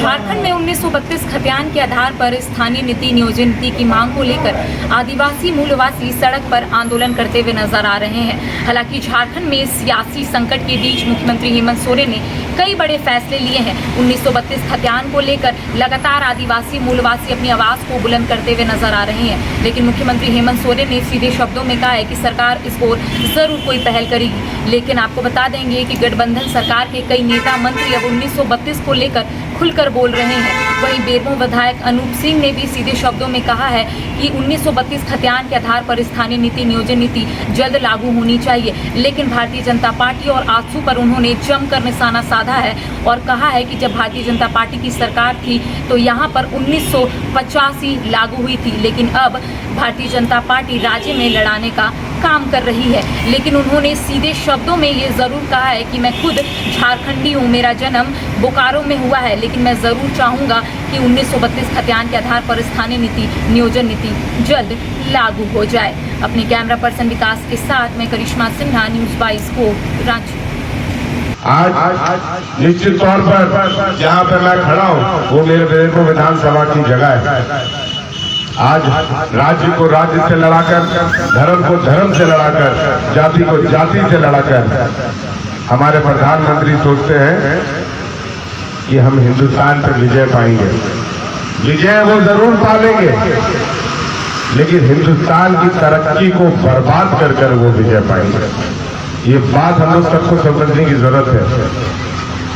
झारखंड में 1932 खतियान के आधार पर स्थानीय नीति नियोजन नीति की मांग को लेकर आदिवासी मूलवासी सड़क पर आंदोलन करते हुए नजर आ रहे हैं। हालांकि झारखंड में सियासी संकट के बीच मुख्यमंत्री हेमंत सोरेन ने कई बड़े फैसले लिए हैं। 1932 खतियान को लेकर लगातार आदिवासी मूलवासी अपनी आवाज को बुलंद करते हुए नजर आ रहे हैं, लेकिन मुख्यमंत्री हेमंत सोरेन ने सीधे शब्दों में कहा है कि सरकार इस ओर जरूर कोई पहल करेगी। लेकिन आपको बता देंगे कि गठबंधन सरकार के कई नेता मंत्री अब 1932 को लेकर खुलकर बोल रहे हैं। वहीं बेरमो विधायक अनूप सिंह ने भी सीधे शब्दों में कहा है कि 1932 खतियान के आधार पर स्थानीय नीति नियोजन नीति जल्द लागू होनी चाहिए। लेकिन भारतीय जनता पार्टी और आजसू पर उन्होंने जमकर निशाना साधा है और कहा है कि जब भारतीय जनता पार्टी की सरकार थी तो यहाँ पर 1985 लागू हुई थी, लेकिन अब भारतीय जनता पार्टी राज्य में लड़ाने का काम कर रही है। लेकिन उन्होंने सीधे शब्दों में ये ज़रूर कहा है कि मैं खुद झारखंडी हूँ, मेरा जन्म बोकारो में हुआ है, लेकिन मैं ज़रूर चाहूँगा कि 1932 खतियान के आधार पर स्थानीय नीति नियोजन नीति जल्द लागू हो जाए। अपने कैमरा पर्सन विकास के साथ मैं करिश्मा सिन्हा, न्यूज़ 22 को रांची। आज निश्चित तौर पर जहाँ पे मैं खड़ा हूँ वो मेरे बेरमो विधानसभा की जगह है। आज राज्य को राज्य से लड़ाकर, धर्म को धर्म से लड़ाकर, जाति को जाति से लड़ाकर हमारे प्रधानमंत्री सोचते हैं कि हम हिंदुस्तान पर विजय पाएंगे। विजय वो जरूर पालेंगे, लेकिन हिंदुस्तान की तरक्की को बर्बाद कर कर वो विजय पाएंगे। ये बात हम लोग सबको समझने की जरूरत है।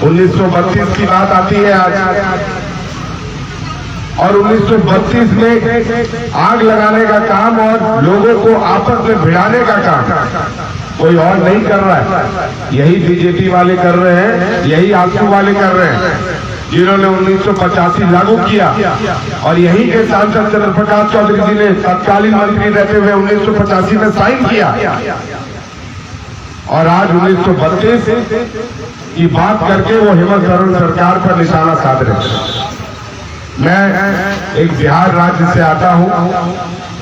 1932 की बात आती है आज, और 1932 में आग लगाने का काम और लोगों को आपस में भिड़ाने का काम कोई और नहीं कर रहा है। यही बीजेपी वाले कर रहे हैं, यही आजसू वाले कर रहे हैं, जिन्होंने 1985 लागू किया। और यही के सांसद चंद्र प्रकाश चौधरी जी ने तत्कालीन मंत्री रहते हुए 1985 में साइन किया। और आज 1932 की बात करके वो हेमंत सोरेन सरकार पर निशाना साध रहे हैं। मैं एक बिहार राज्य से आता हूं,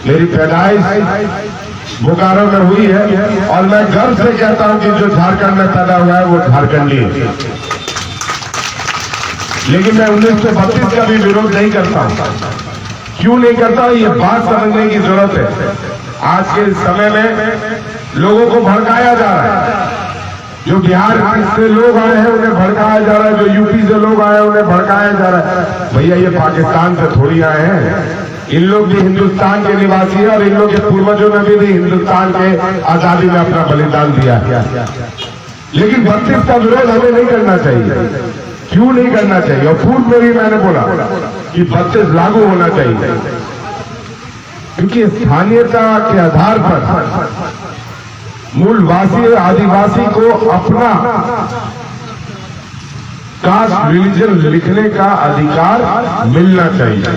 मेरी पैदाइश बोकारो में हुई है और मैं गर्व से कहता हूं कि जो झारखंड में पैदा हुआ है वो झारखंडी है। लेकिन मैं 1932 का भी विरोध नहीं करता हूं। क्यों नहीं करता, ये बात समझने की जरूरत है। आज के समय में लोगों को भड़काया जा रहा है। जो बिहार से लोग आए हैं उन्हें भड़काया जा रहा है, जो यूपी से लोग आए हैं उन्हें भड़काया जा रहा है। भैया ये पाकिस्तान से थोड़ी आए हैं, इन लोग भी हिंदुस्तान के निवासी हैं और इन लोग के पूर्वजों ने भी हिंदुस्तान के आजादी में अपना बलिदान दिया है। लेकिन 32 का विरोध हमें नहीं करना चाहिए। क्यों नहीं करना चाहिए? और पूर्व में भी मैंने बोला कि 32 लागू होना चाहिए, क्योंकि स्थानीयता के आधार पर मूलवासी और आदिवासी को अपना कास्ट रिलीजन लिखने का अधिकार मिलना चाहिए।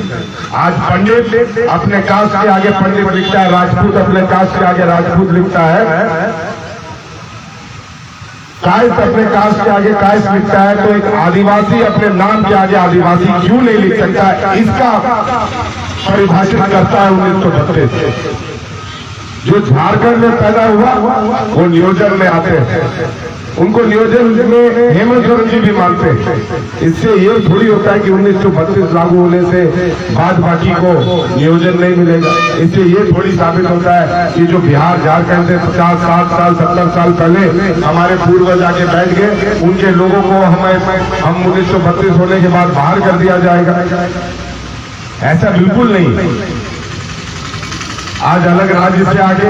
आज पंडित अपने कास्ट के आगे पंडित लिखता है, राजपूत अपने कास्ट के आगे राजपूत लिखता है, कायस्थ अपने कास्ट के आगे कायस्थ लिखता है, तो एक आदिवासी अपने नाम के आगे आदिवासी क्यों नहीं लिख सकता है? इसका परिभाषित करता है 1932। जो झारखंड में पैदा हुआ वो नियोजन में आते हैं, उनको नियोजन में हेमंत सोरेन जी भी मानते हैं। इससे ये थोड़ी होता है कि 1932 लागू होने से बाद बाकी को नियोजन नहीं मिलेगा। इससे ये थोड़ी साबित होता है कि जो बिहार झारखंड से 50, 60 साल 70 साल पहले हमारे पूर्वज आके बैठ गए, उनके लोगों को हम 1932 होने के बाद बाहर कर दिया जाएगा। ऐसा बिल्कुल नहीं। आज अलग राज्य से आगे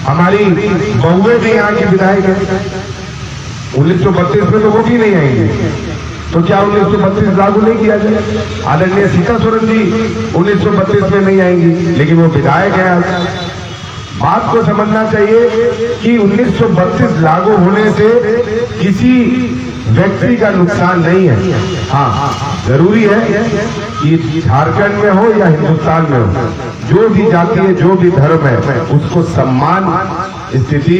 हमारी बहुएं भी यहाँ की विधायक है। 1932 में तो वो भी नहीं आएंगे, तो क्या 1932 लागू नहीं किया जाए? आदरणीय सीता सोरेन जी 1932 में नहीं आएंगी, लेकिन वो विधायक है। आज बात को समझना चाहिए कि 1932 लागू होने से किसी व्यक्ति का नुकसान नहीं है। हाँ, जरूरी है कि झारखंड में हो या हिंदुस्तान में हो, जो भी जाति है, जो भी धर्म है, उसको सम्मान स्थिति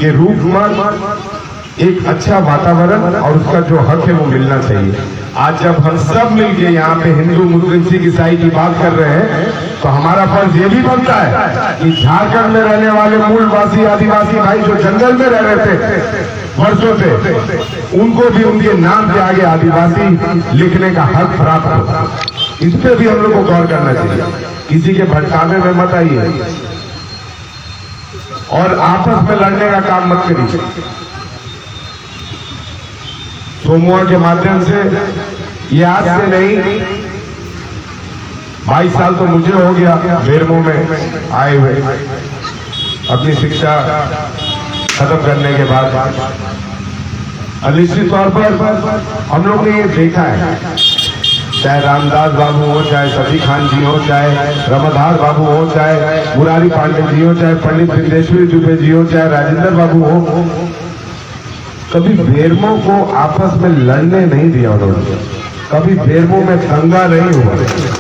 के रूप में एक अच्छा वातावरण और उसका जो हक है वो मिलना चाहिए। आज जब हम सब मिलके यहाँ पे हिंदू मुस्लिम सिख ईसाई की बात कर रहे हैं, तो हमारा फर्ज ये भी बनता है कि झारखंड में रहने वाले मूलवासी आदिवासी भाई जो जंगल में रह रहे थे, वर्षों से, उनको भी उनके नाम के आगे आदिवासी लिखने का हक प्राप्त हो। इस पे भी हम लोग को गौर करना चाहिए। किसी के भटकावे में मत आइए और आपस में लड़ने का काम मत करिए। सोमुआ के माध्यम से ये आज से नहीं, 22 साल तो मुझे हो गया बेरमो में आए हुए, अपनी शिक्षा खत्म करने के बाद। निश्चित तौर पर हम लोग ने ये देखा है, चाहे रामदास बाबू हो, चाहे सभी खान जी हो, चाहे रमदास बाबू हो, चाहे मुरारी पांडे जी हो, चाहे पंडित बिंदेश्वरी दुबे जी हो, चाहे राजेंद्र बाबू हो, कभी बेरमो को आपस में लड़ने नहीं दिया उन्होंने। कभी बेरमो में दंगा नहीं हुआ,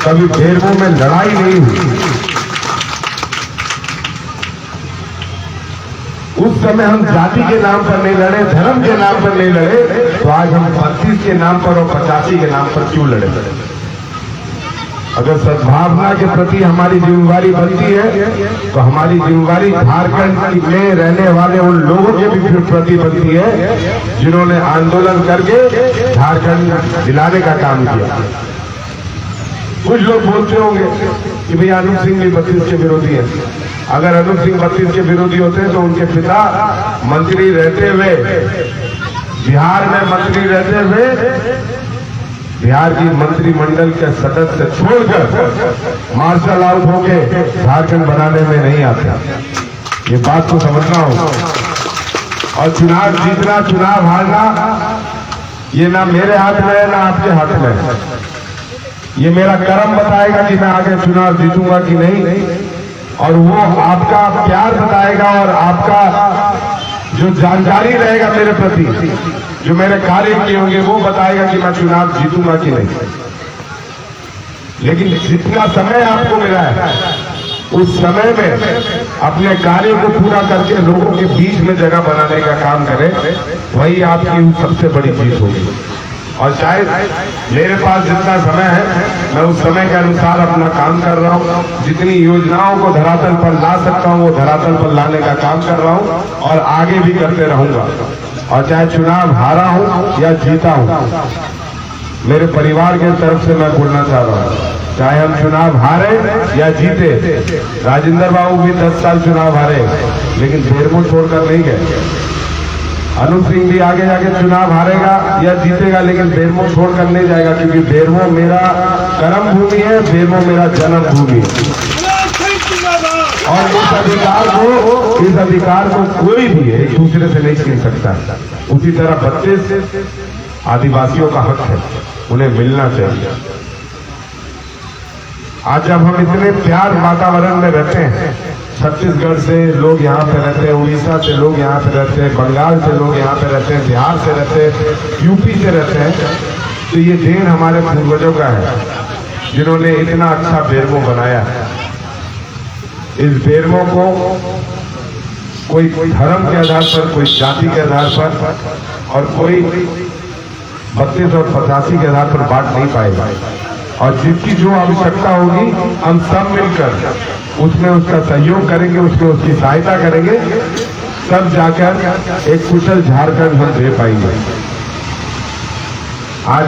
कभी बेरमो में लड़ाई नहीं हुई। उस समय हम जाति के नाम पर नहीं लड़े, धर्म के नाम पर नहीं लड़े, तो आज हम 32 के नाम पर और 85 के नाम पर क्यों लड़े? अगर सद्भावना के प्रति हमारी जिम्मेवारी बनती है तो हमारी जिम्मेवारी झारखंड में रहने वाले उन लोगों के भी प्रति बनती है जिन्होंने आंदोलन करके झारखंड दिलाने का काम किया। कुछ लोग बोलते होंगे कि भैया अनूप सिंह भी 32 के विरोधी हैं। अगर अनूप सिंह 32 के विरोधी होते तो उनके पिता मंत्री रहते हुए, बिहार में मंत्री रहते हुए, बिहार की मंत्रिमंडल के सदस्य छोड़कर मार्शल आउट होके झारखंड बनाने में नहीं आते। ये बात तो समझना होगा। और चुनाव जीतना, चुनाव हारना, ये ना मेरे हाथ में है ना आपके हाथ में है। ये मेरा कर्म बताएगा कि मैं आगे चुनाव जीतूंगा कि नहीं, और वो आपका प्यार बताएगा और आपका जो जानकारी रहेगा मेरे प्रति, जो मेरे कार्य किए होंगे, वो बताएगा कि मैं चुनाव जीतूंगा कि नहीं। लेकिन जितना समय आपको मिला है, उस समय में अपने कार्य को पूरा करके लोगों के बीच में जगह बनाने का काम करें, वही आपकी सबसे बड़ी जीत होगी। और शायद मेरे पास जितना समय है, मैं उस समय के अनुसार अपना काम कर रहा हूँ। जितनी योजनाओं को धरातल पर ला सकता हूँ, वो धरातल पर लाने का काम कर रहा हूँ और आगे भी करते रहूंगा। और चाहे चुनाव हारा हूँ या जीता हूँ, मेरे परिवार के तरफ से मैं बोलना चाह रहा हूँ, चाहे हम चुनाव हारे या जीते, राजेंद्र बाबू भी 10 साल चुनाव हारे लेकिन बेरमो छोड़कर नहीं गए। अनूप सिंह भी आगे जाके चुनाव हारेगा या जीतेगा, लेकिन बेरमो छोड़कर नहीं जाएगा, क्योंकि बेरमो मेरा कर्म भूमि है, बेरमो मेरा जन्म भूमि है। और इस अधिकार को कोई भी एक दूसरे से नहीं छीन सकता। उसी तरह 32 आदिवासियों का हक है, उन्हें मिलना चाहिए। आज जब हम इतने प्यार वातावरण में रहते हैं, छत्तीसगढ़ से लोग यहाँ पे रहते हैं, उड़ीसा से लोग यहाँ पे रहते हैं, बंगाल से लोग यहाँ पे रहते हैं, बिहार से रहते हैं, यूपी से रहते हैं, तो ये देन हमारे पूर्वजों का है जिन्होंने इतना अच्छा बेरमो बनाया है। इस बेरमो को कोई धर्म के आधार पर, कोई जाति के आधार पर और कोई 32 और 85 के आधार पर बांट नहीं पाएगा। और जिसकी जो आवश्यकता होगी, हम सब मिलकर उसमें उसका सहयोग करेंगे, उसमें उसकी सहायता करेंगे, तब जाकर एक कुशल झारखंड हम दे पाएंगे। आज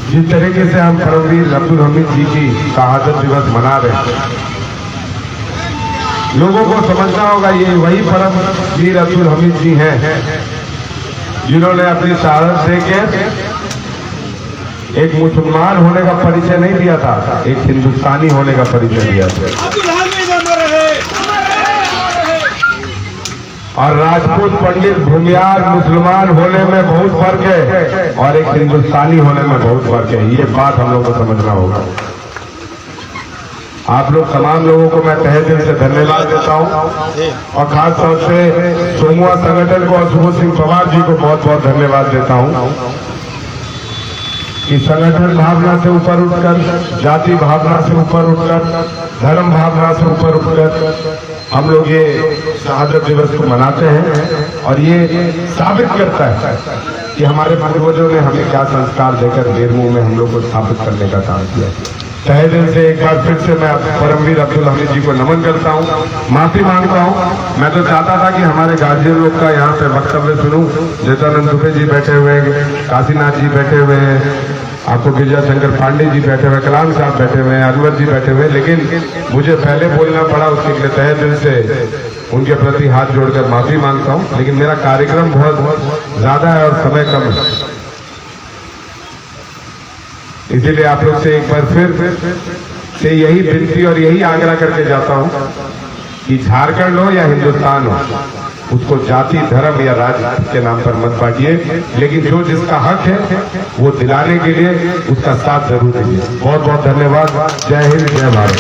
जिस तरीके से हम परमवीर अब्दुल हमीद जी की शहादत दिवस मना रहे हैं, लोगों को समझना होगा ये वही परमवीर अब्दुल हमीद जी हैं जिन्होंने अपनी शहादत देके एक मुसलमान होने का परिचय नहीं दिया था, एक हिंदुस्तानी होने का परिचय दिया था। और राजपूत, पंडित, भूमियार, मुसलमान होने में बहुत फर्क है और एक हिंदुस्तानी होने में बहुत फर्क है। ये बात हम लोग को समझना होगा। आप लोग तमाम लोगों को मैं तहे दिल से धन्यवाद देता हूं और खास तौर से सोमुआ संगठन को और सुबोध सिंह पवार जी को बहुत बहुत धन्यवाद देता हूं कि संगठन भावना से ऊपर उठकर, जाति भावना से ऊपर उठकर, धर्म भावना से ऊपर उठकर हम लोग ये शहादत दिवस को मनाते हैं। और ये साबित करता है कि हमारे पूर्वजों ने हमें क्या संस्कार देकर बेरमो में हम लोग को स्थापित करने का काम किया। तहे दिल से एक बार फिर से मैं परमवीर अब्दुल हमीद जी को नमन करता हूँ, माफी मांगता हूँ। मैं तो चाहता था कि हमारे गार्जियन लोग का यहाँ पे वक्तव्य सुनूं। जैतानंद दुबे जी बैठे हुए हैं, काशीनाथ जी बैठे हुए हैं, आपको गिरजा शंकर पांडे जी बैठे हुए, कलाम साहब बैठे हुए हैं, अनवर जी बैठे हुए, लेकिन मुझे पहले बोलना पड़ा। उसके लिए तहे दिल से उनके प्रति हाथ जोड़कर माफी मांगता हूँ। लेकिन मेरा कार्यक्रम बहुत ज्यादा है और समय कम है, इसीलिए आप लोग से एक बार फिर से यही विनती और यही आग्रह करके जाता हूँ कि झारखंड हो या हिंदुस्तान हो, उसको जाति धर्म या राज्य के नाम पर मत बांटिए, लेकिन जो जिसका हक है वो दिलाने के लिए उसका साथ जरूर दीजिए। बहुत बहुत धन्यवाद। जय हिंद, जय भारत।